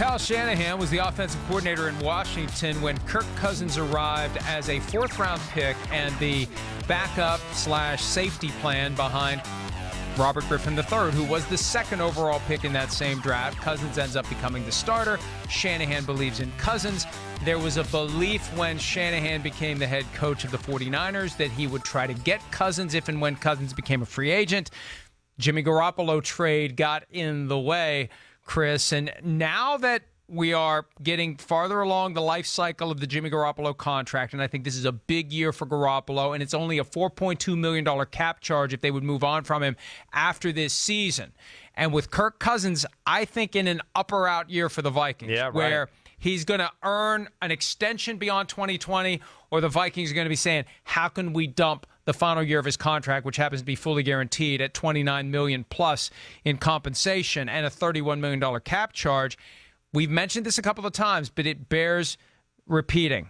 Kyle Shanahan was the offensive coordinator in Washington when Kirk Cousins arrived as a fourth-round pick and the backup/safety plan behind Robert Griffin III, who was the second overall pick in that same draft. Cousins ends up becoming the starter. Shanahan believes in Cousins. There was a belief when Shanahan became the head coach of the 49ers that he would try to get Cousins if and when Cousins became a free agent. Jimmy Garoppolo trade got in the way, Chris, and now that we are getting farther along the life cycle of the Jimmy Garoppolo contract, and I think this is a big year for Garoppolo, and it's only a $4.2 million cap charge if they would move on from him after this season. And with Kirk Cousins, I think in an up-or-out year for the Vikings, where he's going to earn an extension beyond 2020, or the Vikings are going to be saying, how can we dump the final year of his contract, which happens to be fully guaranteed at $29 million plus in compensation and a $31 million cap charge. We've mentioned this a couple of times, but it bears repeating.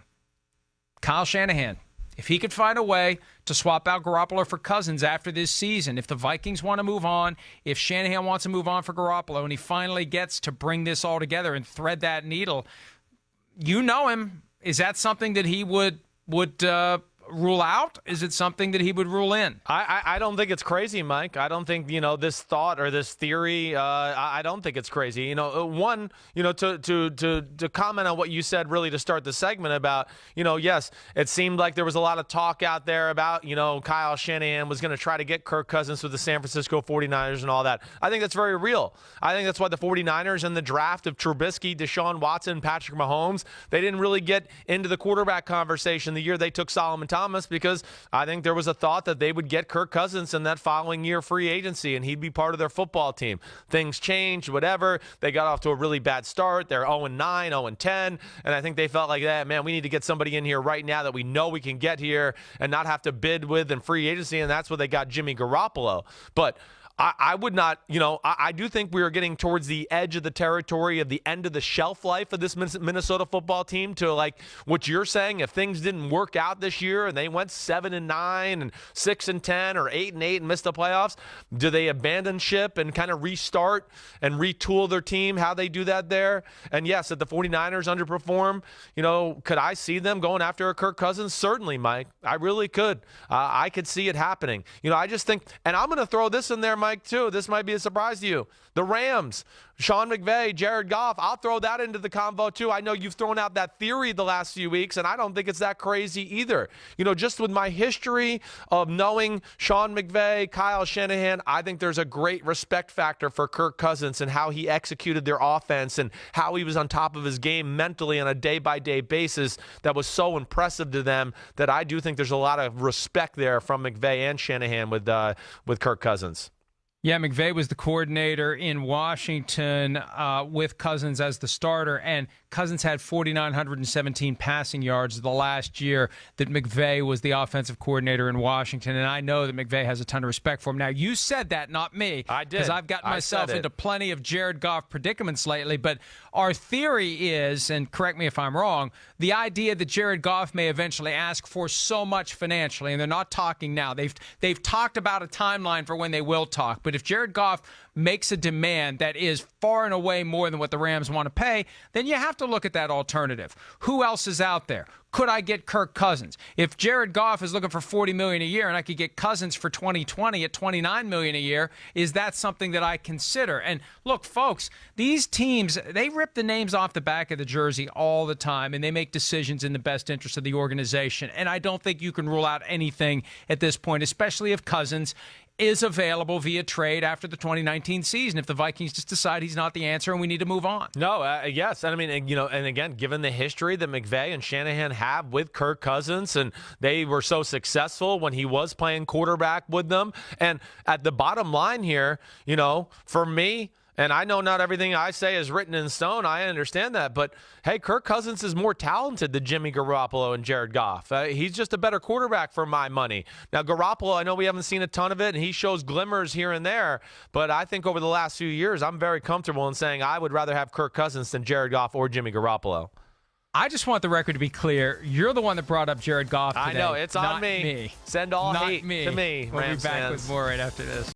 Kyle Shanahan, if he could find a way to swap out Garoppolo for Cousins after this season, if the Vikings want to move on, if Shanahan wants to move on for Garoppolo, and he finally gets to bring this all together and thread that needle, you know him. Is that something that he would rule out? Is it something that he would rule in? I don't think it's crazy, Mike. I don't think, this thought or this theory, I don't think it's crazy. To comment on what you said really to start the segment about, yes, it seemed like there was a lot of talk out there about, Kyle Shanahan was going to try to get Kirk Cousins with the San Francisco 49ers and all that. I think that's very real. I think that's why the 49ers in the draft of Trubisky, Deshaun Watson, Patrick Mahomes, they didn't really get into the quarterback conversation the year they took Solomon Thomas, because I think there was a thought that they would get Kirk Cousins in that following year free agency and he'd be part of their football team. Things changed, whatever. They got off to a really bad start. They're 0-9, 0-10, and I think they felt like that, man, we need to get somebody in here right now that we know we can get here and not have to bid with in free agency, and that's what they got Jimmy Garoppolo. But I would not, I do think we are getting towards the edge of the territory of the end of the shelf life of this Minnesota football team to, like what you're saying, if things didn't work out this year and they went 7-9 and 6-10 or 8-8 and missed the playoffs, do they abandon ship and kind of restart and retool their team, how they do that there? And yes, if the 49ers underperform, could I see them going after a Kirk Cousins? Certainly, Mike. I really could. I could see it happening. I just think, and I'm going to throw this in there, Mike, too. This might be a surprise to you. The Rams, Sean McVay, Jared Goff, I'll throw that into the convo too. I know you've thrown out that theory the last few weeks, and I don't think it's that crazy either. Just with my history of knowing Sean McVay, Kyle Shanahan, I think there's a great respect factor for Kirk Cousins and how he executed their offense and how he was on top of his game mentally on a day-by-day basis that was so impressive to them that I do think there's a lot of respect there from McVay and Shanahan with Kirk Cousins. Yeah, McVay was the coordinator in Washington with Cousins as the starter, and Cousins had 4,917 passing yards the last year that McVay was the offensive coordinator in Washington, and I know that McVay has a ton of respect for him. Now, you said that, not me. I did. Because I've gotten myself into plenty of Jared Goff predicaments lately, but our theory is, and correct me if I'm wrong, the idea that Jared Goff may eventually ask for so much financially, and they're not talking now. They've talked about a timeline for when they will talk, but if Jared Goff makes a demand that is far and away more than what the Rams want to pay, then you have to look at that alternative. Who else is out there? Could I get Kirk Cousins? If Jared Goff is looking for $40 million a year and I could get Cousins for 2020 at $29 million a year, is that something that I consider? And look, folks, these teams, they rip the names off the back of the jersey all the time, and they make decisions in the best interest of the organization. And I don't think you can rule out anything at this point, especially if Cousins is available via trade after the 2019 season if the Vikings just decide he's not the answer and we need to move on. No, yes. And I mean, and again, given the history that McVay and Shanahan have with Kirk Cousins, and they were so successful when he was playing quarterback with them. And at the bottom line here, for me, and I know not everything I say is written in stone. I understand that. But, hey, Kirk Cousins is more talented than Jimmy Garoppolo and Jared Goff. He's just a better quarterback for my money. Now, Garoppolo, I know we haven't seen a ton of it, and he shows glimmers here and there. But I think over the last few years, I'm very comfortable in saying I would rather have Kirk Cousins than Jared Goff or Jimmy Garoppolo. I just want the record to be clear. You're the one that brought up Jared Goff today. I know. It's on me. Send all not hate me. to me, We'll Rams be back fans. with more right after this.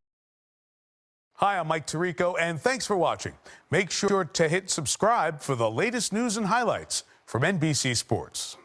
Hi, I'm Mike Tirico, and thanks for watching. Make sure to hit subscribe for the latest news and highlights from NBC Sports.